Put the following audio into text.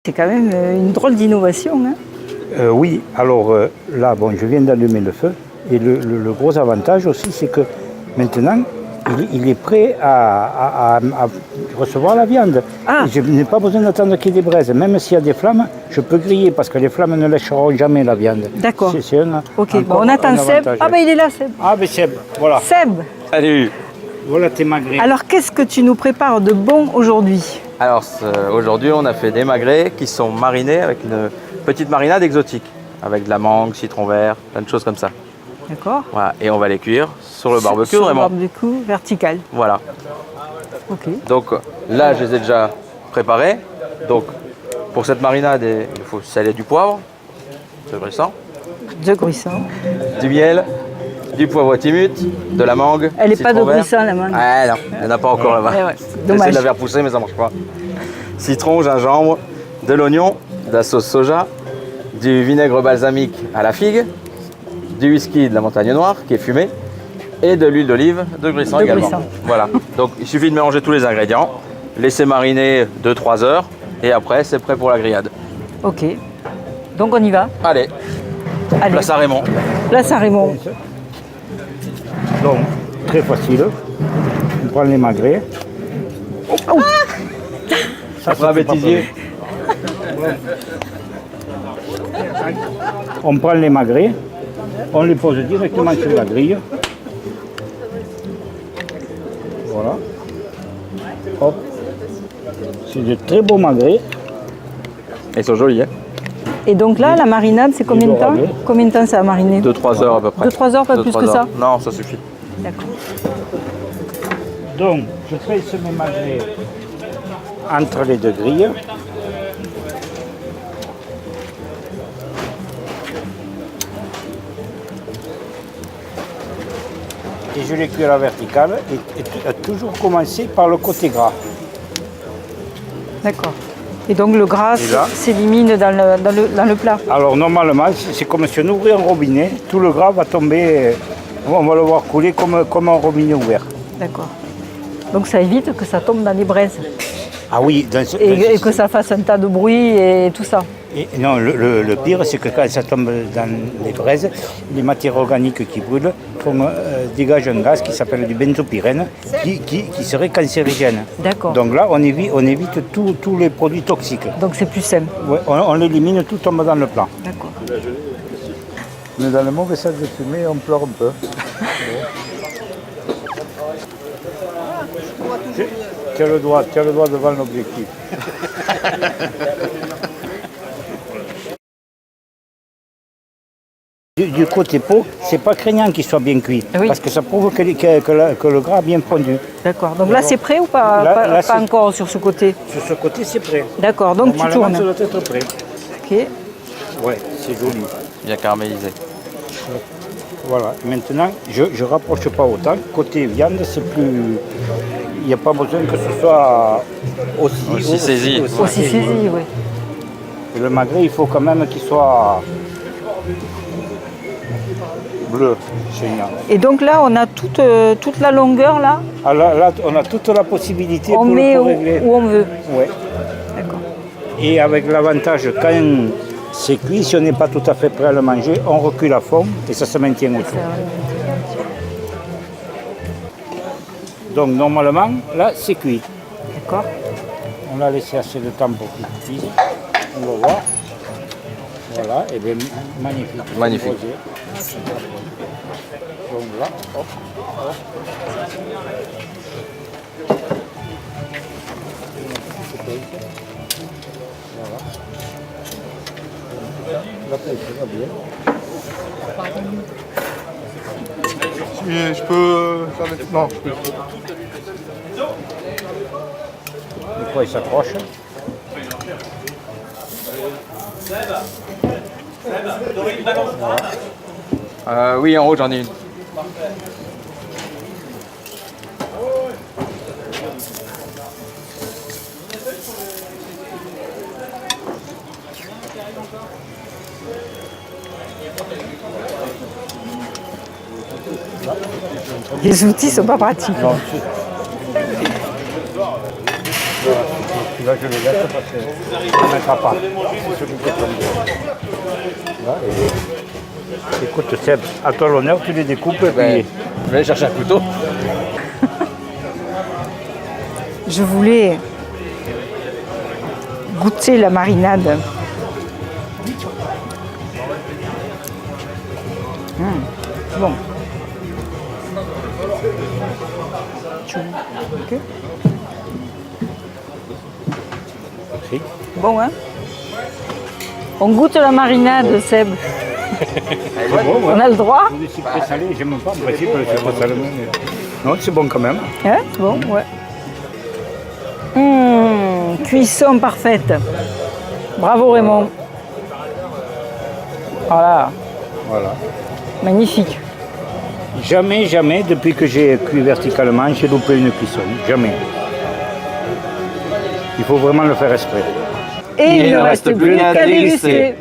C'est quand même une drôle d'innovation. Hein. Oui, alors là, bon, je viens d'allumer le feu. Et le gros avantage aussi, c'est que maintenant, il est prêt à recevoir la viande. Ah. Je n'ai pas besoin d'attendre qu'il y ait des braises. Même s'il y a des flammes, je peux griller parce que les flammes ne lâcheront jamais la viande. D'accord. Ok, bon, encore on attend un Seb. avantage. Ah ben il est là, Seb. Ah ben Seb, voilà. Seb, Salut. Voilà tes magrets. alors qu'est-ce que tu nous prépares de bon aujourd'hui? Alors aujourd'hui on a fait des magrets qui sont marinés avec une petite marinade exotique. Avec de la mangue, citron vert, plein de choses comme ça. D'accord. Voilà. Et on va les cuire sur le barbecue Sur vraiment. le barbecue vertical. Voilà. Ok. Donc là je les ai déjà préparés. Donc pour cette marinade il faut saler du poivre, de grissant, De gruissant. du miel, du poivre timut, de la mangue. Elle n'est pas de citron vert. gruissant la mangue. Ah non, il n'y en a pas encore là-bas. Ouais, ouais. J'essaie Dommage. de la faire pousser mais ça marche pas. Citron, gingembre, de l'oignon, de la sauce soja, du vinaigre balsamique à la figue, du whisky de la montagne noire qui est fumé et de l'huile d'olive de grissant De également. grissant. Voilà. Donc il suffit de mélanger tous les ingrédients, laisser mariner 2-3 heures et après c'est prêt pour la grillade. Ok. Donc on y va. Allez, Allez. place à Raymond. Place à Raymond. Donc, très facile. On prend les magrets. Ça Après un bêtisier. On prend les magrets, on les pose directement sur la grille. Voilà. Hop. C'est de très beaux magrets. Ils sont jolis, hein. Et donc là, la marinade, c'est combien de temps? dorés. Combien de temps ça a mariné? 2-3 heures à peu près. 2-3 heures, pas plus 2-3 que ça? heures. Non, ça suffit. D'accord. Donc, je presse mes magrets entre les deux grilles. Et je les cuis à la verticale et toujours commencer par le côté gras. D'accord. Et donc le gras Et là s'élimine dans le plat. Alors normalement, c'est comme si on ouvrait un robinet, tout le gras va tomber, on va le voir couler comme un robinet ouvert. D'accord. Donc ça évite que ça tombe dans les braises Ah oui, et que ça fasse un tas de bruit et tout ça. Et non, le pire, c'est que quand ça tombe dans les braises, les matières organiques qui brûlent dégagent un gaz qui s'appelle du benzopyrène, qui serait cancérigène. D'accord. Donc là, on évite tous les produits toxiques. Donc c'est plus simple. Ouais, on l'élimine, tout tombe dans le plat. D'accord. Mais dans le mauvais sens de fumée, on pleure un peu. Tu as le droit devant l'objectif. Du côté peau, c'est pas craignant qu'il soit bien cuit, Oui. parce que ça prouve que le gras a bien fondu. D'accord. Donc là c'est prêt ou pas? Là, Pas c'est- encore sur ce côté. Sur ce côté, c'est prêt. D'accord. Donc tu Normalement, ça tournes. doit être prêt. Ok. Ouais, c'est joli. Bien caramélisé. Voilà. Maintenant, je rapproche pas autant. Côté viande, c'est plus. Il n'y a pas besoin que ce soit Aussi saisi. Aussi saisi, oui. Et le magret, il faut quand même qu'il soit bleu, génial. Et donc là on a toute la longueur là. Ah, là, on a toute la possibilité On pour met pour régler. où on veut. Ouais. D'accord. Et avec l'avantage, quand c'est cuit, si on n'est pas tout à fait prêt à le manger, on recule à fond et ça se maintient au chaud. Donc normalement, là, c'est cuit. D'accord. On l'a laissé assez de temps pour qu'il cuise. On va voir. Voilà, et bien magnifique. Magnifique. Rosé. Donc là, hop, hop. Voilà. La pêche va bien. Je peux faire des... Non, je peux. Des fois, il s'accroche. Oui, en haut j'en ai une. Les outils sont pas pratiques. Non, voilà. Là, je les laisse parce qu'on ne mettra pas. C'est celui qui est tombé. Là, et... Écoute, Seb, à toi l'honneur, tu les découpes et Ben, puis... je vais aller chercher un couteau. Je voulais goûter la marinade. Bon. Ok. Si. Bon, hein? On goûte la marinade, Seb. C'est bon, ouais. On a le droit? Le sucré salé, j'aime pas en principe le sucre salé. Mais... Non, c'est bon quand même. Hein? Bon, ouais. Cuisson parfaite. Bravo Raymond. Voilà, Voilà. magnifique. Jamais, jamais, depuis que j'ai cuit verticalement, j'ai loupé une cuisson. Jamais. Il faut vraiment le faire exprès. Et il ne reste plus qu'à déguster.